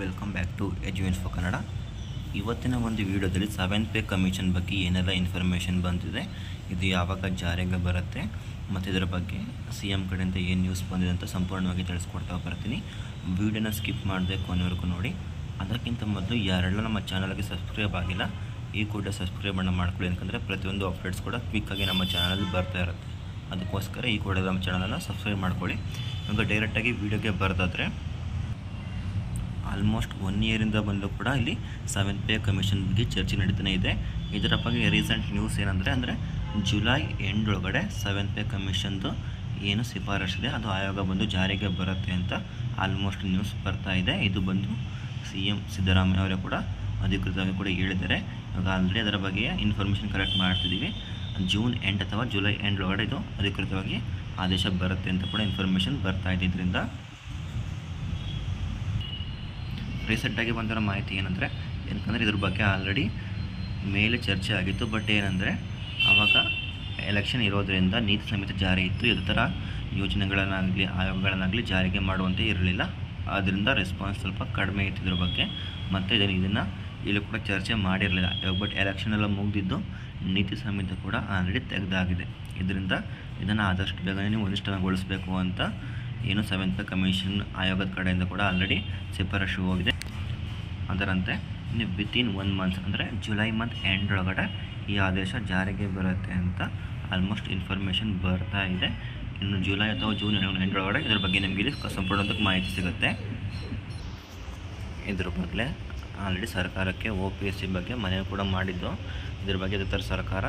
Welcome back to eduinfo Kannada. ಇವತ್ತಿನ ಒಂದು ವಿಡಿಯೋದಲ್ಲಿ 7th ಪೇ ಕಮಿಷನ್ ಬಗ್ಗೆ ಏನೆಲ್ಲ ಇನ್ಫಾರ್ಮೇಷನ್ ಬಂದಿದೆ, ಇದು ಯಾವಾಗ ಜಾರಿಗೆ ಬರುತ್ತೆ ಮತ್ತು ಇದರ ಬಗ್ಗೆ CM ಕಡೆಯಿಂದ ಏನು ನ್ಯೂಸ್ ಬಂದಿದೆ ಅಂತ ಸಂಪೂರ್ಣವಾಗಿ ತಿಳಿಸ್ಕೊಡ್ತಾ ಬರ್ತೀನಿ. ವಿಡಿಯೋನ ಸ್ಕಿಪ್ ಮಾಡದೆ ಕೊನೆವರೆಗೂ ನೋಡಿ. ಅದಕ್ಕಿಂತ ಮೊದಲು ಯಾರೆಲ್ಲ ನಮ್ಮ ಚಾನಲ್ಗೆ ಸಬ್ಸ್ಕ್ರೈಬ್ ಆಗಿಲ್ಲ ಈ ಕೂಡ ಸಬ್ಸ್ಕ್ರೈಬನ್ನು ಮಾಡ್ಕೊಳ್ಳಿ, ಯಾಕಂದರೆ ಪ್ರತಿಯೊಂದು ಅಪ್ಡೇಟ್ಸ್ ಕೂಡ ಕ್ವಿಕ್ಕಾಗಿ ನಮ್ಮ ಚಾನಲಲ್ಲಿ ಬರ್ತಾ ಇರುತ್ತೆ. ಅದಕ್ಕೋಸ್ಕರ ಈ ಕೂಡ ನಮ್ಮ ಚಾನಲನ್ನು ಸಬ್ಸ್ಕ್ರೈಬ್ ಮಾಡ್ಕೊಳ್ಳಿ. ಇವಾಗ ಡೈರೆಕ್ಟಾಗಿ ವಿಡಿಯೋಗೆ ಬರೋದಾದರೆ, ಆಲ್ಮೋಸ್ಟ್ 1 ಇಯರಿಂದ ಬಂದು ಕೂಡ ಇಲ್ಲಿ 7th ಪೇ ಕಮಿಷನ್ ಬಗ್ಗೆ ಚರ್ಚೆ ನಡೀತಾನೆ ಇದೆ. ಇದರ ಬಗ್ಗೆ ರೀಸೆಂಟ್ ನ್ಯೂಸ್ ಏನಂದರೆ ಜುಲೈ ಎಂಡ್ ಒಳಗಡೆ 7th ಪೇ ಕಮಿಷನ್ದು ಏನು ಶಿಫಾರಸಿದೆ ಅದು ಆಯೋಗ ಬಂದು ಜಾರಿಗೆ ಬರುತ್ತೆ ಅಂತ ಆಲ್ಮೋಸ್ಟ್ ನ್ಯೂಸ್ ಬರ್ತಾ ಇದೆ. ಇದು ಬಂದು CM ಸಿದ್ದರಾಮಯ್ಯ ಅವರೇ ಕೂಡ ಅಧಿಕೃತವಾಗಿ ಕೂಡ ಹೇಳಿದ್ದಾರೆ. ಇವಾಗ ಆಲ್ರೆಡಿ ಅದರ ಬಗ್ಗೆ ಇನ್ಫಾರ್ಮೇಷನ್ ಕಲೆಕ್ಟ್ ಮಾಡ್ತಿದ್ದೀವಿ. ಜೂನ್ ಎಂಡ್ ಅಥವಾ ಜುಲೈ ಎಂಡ್ ಒಳಗಡೆ ಇದು ಅಧಿಕೃತವಾಗಿ ಆದೇಶ ಬರುತ್ತೆ ಅಂತ ಕೂಡ ಇನ್ಫಾರ್ಮೇಷನ್ ಬರ್ತಾ ಇದೆ. ಇದರಿಂದ ರೀಸೆಂಟಾಗಿ ಬಂದಿರೋ ಮಾಹಿತಿ ಏನಂದರೆ ಇದ್ರ ಬಗ್ಗೆ ಆಲ್ರೆಡಿ ಮೇಲೆ ಚರ್ಚೆ ಆಗಿತ್ತು. ಬಟ್ ಏನಂದರೆ ಆವಾಗ ಎಲೆಕ್ಷನ್ ಇರೋದರಿಂದ ನೀತಿ ಸಮಿತಿ ಜಾರಿ ಇತ್ತು, ಇದೇ ಥರ ಯೋಜನೆಗಳನ್ನಾಗಲಿ ಆಯೋಗಗಳನ್ನಾಗಲಿ ಜಾರಿಗೆ ಮಾಡುವಂತೆ ಇರಲಿಲ್ಲ. ಆದ್ದರಿಂದ ರೆಸ್ಪಾನ್ಸ್ ಸ್ವಲ್ಪ ಕಡಿಮೆ ಇತ್ತು ಇದ್ರ ಬಗ್ಗೆ. ಮತ್ತು ಇದನ್ನು ಇಲ್ಲಿ ಕೂಡ ಚರ್ಚೆ ಮಾಡಿರಲಿಲ್ಲ. ಬಟ್ ಎಲೆಕ್ಷನ್ ಎಲ್ಲ ಮುಗಿದಿದ್ದು ನೀತಿ ಸಮಿತಿ ಕೂಡ ಆಲ್ರೆಡಿ ತೆಗೆದಾಗಿದೆ. ಇದರಿಂದ ಇದನ್ನು ಆದಷ್ಟು ಬೇಗನೆ ನೀವು ಅನುಷ್ಠಾನಗೊಳಿಸಬೇಕು ಅಂತ ಏನು 7th ಪೇ ಕಮಿಷನ್ ಆಯೋಗದ ಕಡೆಯಿಂದ ಕೂಡ ಆಲ್ರೆಡಿ ಶಿಫಾರಸು ಹೋಗಿದೆ. ಅದರಂತೆ ವಿತಿನ್ 1 ಮಂತ್ ಅಂದರೆ ಜುಲೈ ಮಂತ್ ಎಂಡ್ ಒಳಗಡೆ ಈ ಆದೇಶ ಜಾರಿಗೆ ಬರುತ್ತೆ ಅಂತ ಆಲ್ಮೋಸ್ಟ್ ಇನ್ಫಾರ್ಮೇಷನ್ ಬರ್ತಾ ಇದೆ. ಇನ್ನು ಜುಲೈ ಅಥವಾ ಜೂನ್ ಎಂಡ್ ಒಳಗಡೆ ಇದ್ರ ಬಗ್ಗೆ ನಿಮಗೆ ಇಲ್ಲಿ ಸಂಪೂರ್ಣವಾಗಿ ಮಾಹಿತಿ ಸಿಗುತ್ತೆ. ಇದ್ರ ಬಗ್ಗೆ ಆಲ್ರೆಡಿ ಸರ್ಕಾರಕ್ಕೆ OPSC ಬಗ್ಗೆ ಮನವಿ ಕೂಡ ಮಾಡಿದ್ದು. ಇದ್ರ ಬಗ್ಗೆ ಇದೇ ಥರ ಸರ್ಕಾರ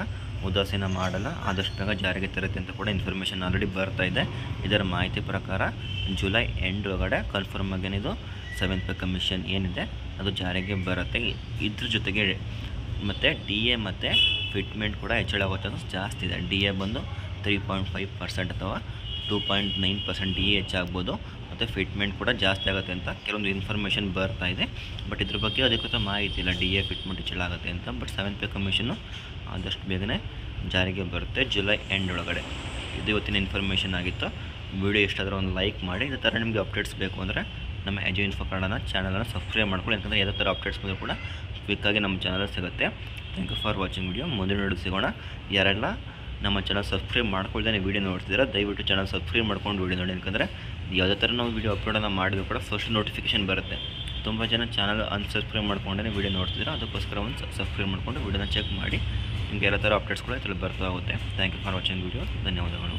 ಉದಾಸೀನ ಮಾಡಲ್ಲ, ಆದಷ್ಟು ಬೇಗ ಜಾರಿಗೆ ತರುತ್ತೆ ಅಂತ ಕೂಡ ಇನ್ಫಾರ್ಮೇಷನ್ ಆಲ್ರೆಡಿ ಬರ್ತಾ ಇದೆ. ಇದರ ಮಾಹಿತಿ ಪ್ರಕಾರ ಜುಲೈ ಎಂಡ್ ಒಳಗಡೆ ಕನ್ಫರ್ಮ್ ಆಗೇನಿದು 7th ಪೇ ಕಮಿಷನ್ ಏನಿದೆ ಅದು ಜಾರಿಗೆ ಬರುತ್ತೆ. ಇದ್ರ ಜೊತೆಗೆ ಮತ್ತು DA ಮತ್ತು ಫಿಟ್ಮೆಂಟ್ ಕೂಡ ಹೆಚ್ಚಳವಾಗುತ್ತೆ, ಅದು ಜಾಸ್ತಿ ಇದೆ. DA ಬಂದು 3.5% ಅಥವಾ 2.9% DA ಹೆಚ್ಚಾಗ್ಬೋದು, ಮತ್ತು ಫಿಟ್ಮೆಂಟ್ ಕೂಡ ಜಾಸ್ತಿ ಆಗುತ್ತೆ ಅಂತ ಕೆಲವೊಂದು ಇನ್ಫಾರ್ಮೇಷನ್ ಬರ್ತಾ ಇದೆ. ಬಟ್ ಇದ್ರ ಬಗ್ಗೆ ಅಧಿಕೃತ ಮಾಹಿತಿ ಇಲ್ಲ DA ಫಿಟ್ಮೆಂಟ್ ಹೆಚ್ಚಳ ಆಗುತ್ತೆ ಅಂತ. ಬಟ್ 7th ಪೇ ಕಮಿಷನ್ನು ಆದಷ್ಟು ಬೇಗನೆ ಜಾರಿಗೆ ಬರುತ್ತೆ ಜುಲೈ ಎಂಡ್ ಒಳಗಡೆ. ಇದು ಇವತ್ತಿನ ಇನ್ಫಾರ್ಮೇಷನ್ ಆಗಿತ್ತು. ವಿಡಿಯೋ ಇಷ್ಟ ಆದರೆ ಒಂದು ಲೈಕ್ ಮಾಡಿ. ಇದೇ ಥರ ನಿಮಗೆ ಅಪ್ಡೇಟ್ಸ್ ಬೇಕು ಅಂದರೆ ನಮ್ಮ ಎಜುಇನ್ಫೋ ಕನ್ನಡ ಚಾನಲನ್ನು ಸಬ್ಸ್ಕ್ರೈಬ್ ಮಾಡ್ಕೊಳ್ಳಿ, ಯಾಕಂದರೆ ಯಾವುದೇ ಥರ ಅಪ್ಡೇಟ್ಸ್ ಬಂದರೂ ಕೂಡ ಕ್ವಿಕ್ಕಾಗಿ ನಮ್ಮ ಚಾನಲ್ ಸಿಗುತ್ತೆ. Thank you for watching video. ಮುಂದಿನ ವಿಡಿಯೋ ಸಿಗೋಣ. ಯಾರೆಲ್ಲ ನಮ್ಮ ಚಾನಲ್ ಸಬ್ಸ್ಕ್ರೈಬ್ ಮಾಡ್ಕೊಳ್ದೇ ವಿಡಿಯೋ ನೋಡ್ತಿದ್ದೀರಾ ದಯವಿಟ್ಟು ಚಾನಲ್ ಸಬ್ಸ್ಕ್ರೈಬ್ ಮಾಡ್ಕೊಂಡು ವಿಡಿಯೋ ನೋಡಿ, ಯಾಕಂದರೆ ಯಾವುದೇ ಥರ ನಾವು ವಿಡಿಯೋ ಅಪ್ಲೋಡನ್ನು ಮಾಡಿದ್ರು ಕೂಡ ಫಸ್ಟ್ ನೋಟಿಫಿಕೇಷನ್ ಬರುತ್ತೆ. ತುಂಬ ಜನ ಚಾನಲ್ ಅನ್ಸಬ್ಸ್ಕ್ರೈಬ್ ಮಾಡ್ಕೊಂಡೇ ವಿಡಿಯೋ ನೋಡ್ತಿದ್ದೀರಾ, ಅದಕ್ಕೋಸ್ಕರ ಒಂದು ಸಬ್ಸ್ಕ್ರೈಬ್ ಮಾಡಿಕೊಂಡು ವಿಡಿಯೋನ ಚೆಕ್ ಮಾಡಿ. ನಿಮಗೆ ಎಲ್ಲ ಥರ ಅಪ್ಡೇಟ್ಸ್ ಕೂಡ ಬರ್ತಾ ಹೋಗುತ್ತೆ. Thank you for watching video. ಧನ್ಯವಾದಗಳು.